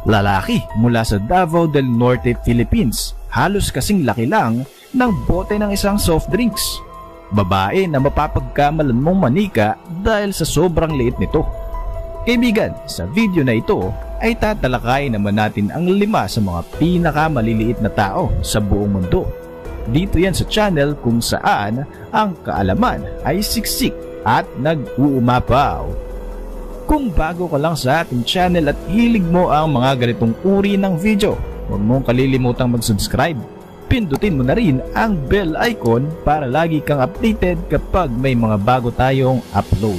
Lalaki mula sa Davao del Norte, Philippines, halos kasing laki lang ng bote ng isang soft drinks. Babae na mapapagkamalan mong manika dahil sa sobrang liit nito. Kaibigan, sa video na ito ay tatalakayin naman natin ang 5 sa mga pinakamaliliit na tao sa buong mundo. Dito yan sa channel kung saan ang kaalaman ay siksik at nag-uumapaw. Kung bago ka lang sa ating channel at hilig mo ang mga ganitong uri ng video, huwag mong kalilimutang mag-subscribe. Pindutin mo na rin ang bell icon para lagi kang updated kapag may mga bago tayong upload.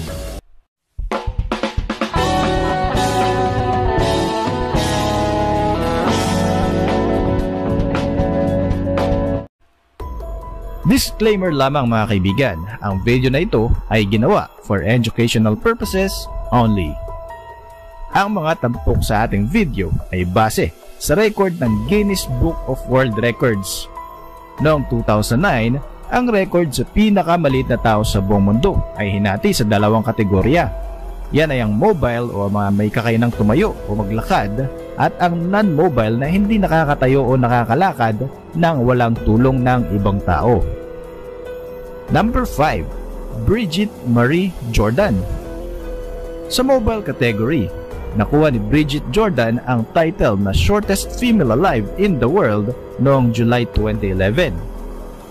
Disclaimer lamang mga kaibigan, ang video na ito ay ginawa for educational purposes only. Ang mga tampok sa ating video ay base sa record ng Guinness Book of World Records. Noong 2009, ang record sa pinakamaliit na tao sa buong mundo ay hinati sa 2 kategorya. Yan ay ang mobile o mga may kakayanang tumayo o maglakad at ang non-mobile na hindi nakakatayo o nakakalakad nang walang tulong ng ibang tao. Number 5. Bridget Marie Jordan. Sa mobile category, nakuha ni Bridget Jordan ang title na Shortest Female Alive in the World noong July 2011.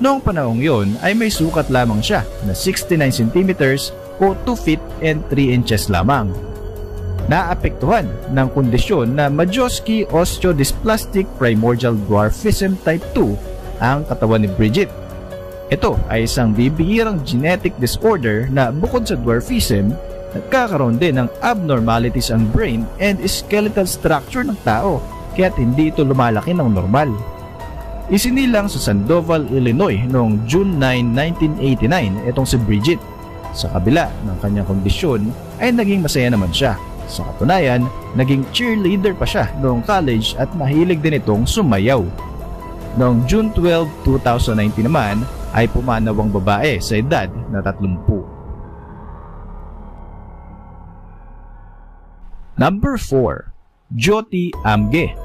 Noong panahong yon ay may sukat lamang siya na 69 cm o 2 feet and 3 inches lamang. Naapektuhan ng kondisyon na Majewski Osteodysplastic Primordial Dwarfism Type 2 ang katawan ni Bridget. Ito ay isang bibihirang genetic disorder na bukod sa dwarfism, nagkakaroon din ng abnormalities ang brain and skeletal structure ng tao kaya't hindi ito lumalaki ng normal. Isinilang sa Sandoval, Illinois noong June 9, 1989 itong si Bridget. Sa kabila ng kanyang kondisyon ay naging masaya naman siya. Sa katunayan, naging cheerleader pa siya noong college at mahilig din itong sumayaw. Noong June 12, 2019 naman ay pumanaw ang babae sa edad na 30. Number 4. Jyoti Amge.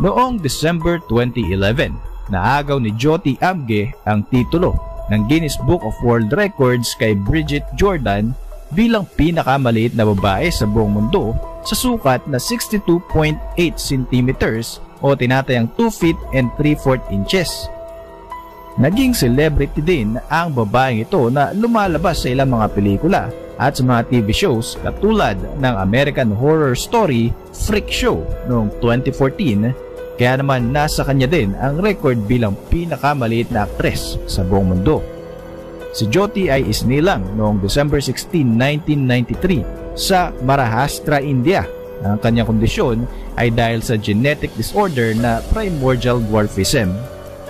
Noong December 2011, naagaw ni Jyoti Amge ang titulo ng Guinness Book of World Records kay Bridget Jordan bilang pinakamaliit na babae sa buong mundo sa sukat na 62.8 cm o tinatayang 2 feet and 3/4 inches. Naging celebrity din ang babaeng ito na lumalabas sa ilang mga pelikula at sa mga TV shows katulad ng American Horror Story Freak Show noong 2014, kaya naman nasa kanya din ang record bilang pinakamaliit na aktres sa buong mundo. Si Jyoti ay isinilang noong December 16, 1993 sa Maharashtra, India. Ang kanyang kondisyon ay dahil sa genetic disorder na primordial dwarfism.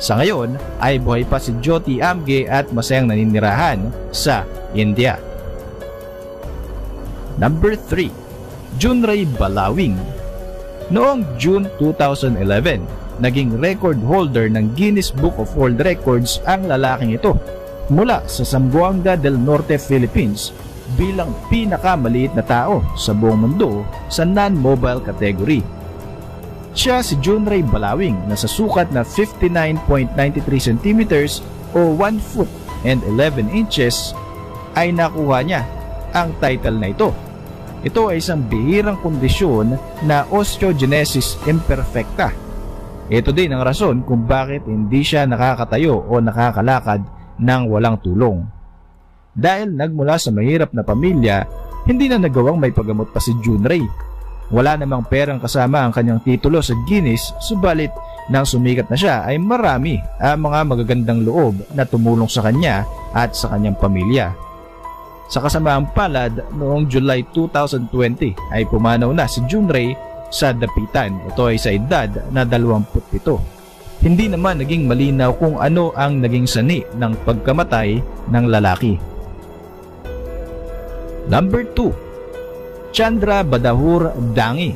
Sa ngayon ay buhay pa si Jyoti Amge at masayang naninirahan sa India. Number 3. Junray Balawing. Noong June 2011, naging record holder ng Guinness Book of World Records ang lalaking ito mula sa Zamboanga del Norte, Philippines bilang pinakamaliit na tao sa buong mundo sa non-mobile category. Siya si Junray Balawing na sa sukat na 59.93 cm o 1 foot and 11 inches ay nakuha niya ang title na ito. Ito ay isang bihirang kondisyon na osteogenesis imperfecta. Ito din ang rason kung bakit hindi siya nakakatayo o nakakalakad ng walang tulong. Dahil nagmula sa mahirap na pamilya, hindi na nagawang may paggamot pa si Junray. Wala namang perang kasama ang kanyang titulo sa Guinness, subalit nang sumikat na siya ay marami ang mga magagandang loob na tumulong sa kanya at sa kanyang pamilya. Sa kasamaang palad, noong July 2020 ay pumanaw na si Junray sa dapitan. Ito ay sa edad na 27. Hindi naman naging malinaw kung ano ang naging sani ng pagkamatay ng lalaki. Number 2. Chandra Badahur Dangi.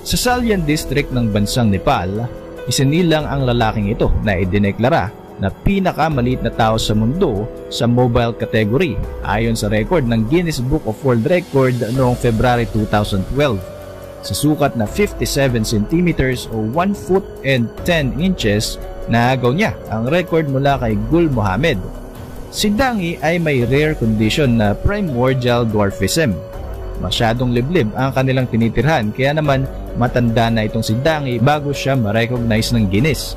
Sa Salyan District ng bansang Nepal, isinilang ang lalaking ito na idineklara na pinakamaliit na tao sa mundo sa mobile category ayon sa record ng Guinness Book of World Record noong February 2012. Sa sukat na 57 centimeters o 1 foot and 10 inches, naagaw niya ang record mula kay Gul Mohammed. Si Dangi ay may rare condition na primordial dwarfism. Masyadong liblib ang kanilang tinitirhan kaya naman matanda na itong si Dangi bago siya ma-recognize ng Guinness.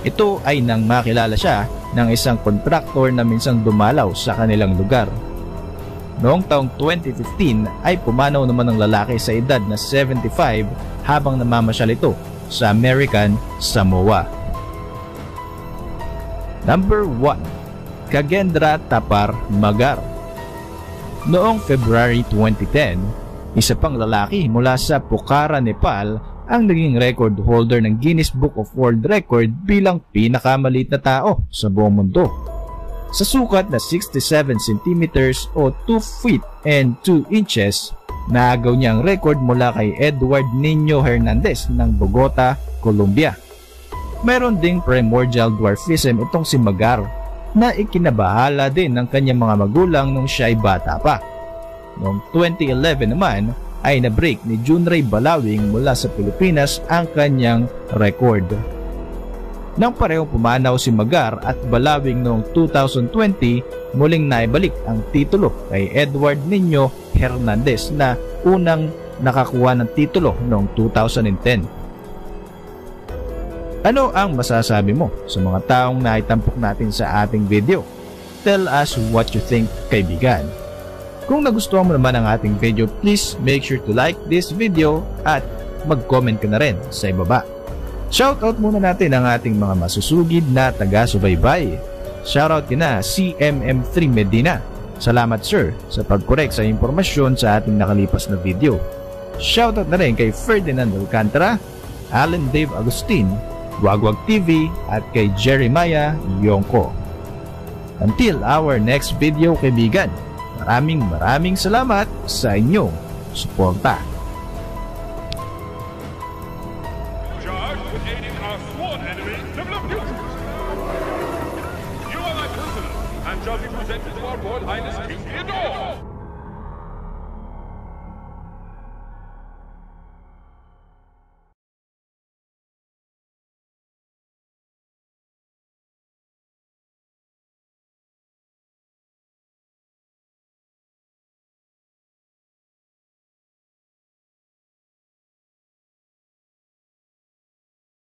Ito ay nang makilala siya ng isang kontraktor na minsang dumalaw sa kanilang lugar. Noong taong 2015 ay pumanaw naman ng lalaki sa edad na 75 habang namamasyal ito sa American Samoa. Number 1. Kagendra Tapar Magar. Noong February 2010, isa pang lalaki mula sa Pokhara, Nepal ang naging record holder ng Guinness Book of World Record bilang pinakamaliit na tao sa buong mundo. Sa sukat na 67 centimeters o 2 feet and 2 inches, naagaw niya ang record mula kay Edward Nino Hernandez ng Bogota, Colombia. Meron ding primordial dwarfism itong si Magar na ikinabahala din ng kanyang mga magulang nung siya ay bata pa. Noong 2011 naman ay na-break ni Junray Balawing mula sa Pilipinas ang kanyang record. Nang parehong pumanaw si Magar at Balawing noong 2020, muling naibalik ang titulo kay Edward Nino Hernandez na unang nakakuha ng titulo noong 2010. Ano ang masasabi mo sa mga taong naitampok natin sa ating video? Tell us what you think, kaibigan. Kung nagustuhan mo naman ang ating video, please make sure to like this video at mag-comment ka na rin sa ibaba. Shoutout muna natin ang ating mga masusugid na taga-subaybay. Shoutout kina CMM3 Medina. Salamat sir sa pag-correct sa impormasyon sa ating nakalipas na video. Shoutout na rin kay Ferdinand Alcantara, Alan Dave Agustin, Wagwag TV at kay Jeremiah Yongko. Until our next video, kaibigan, maraming salamat sa inyong suporta. Charged with aiding our sworn enemy, WWF. You are my prisoner, and shall be presented to our Royal Highness King Theodore.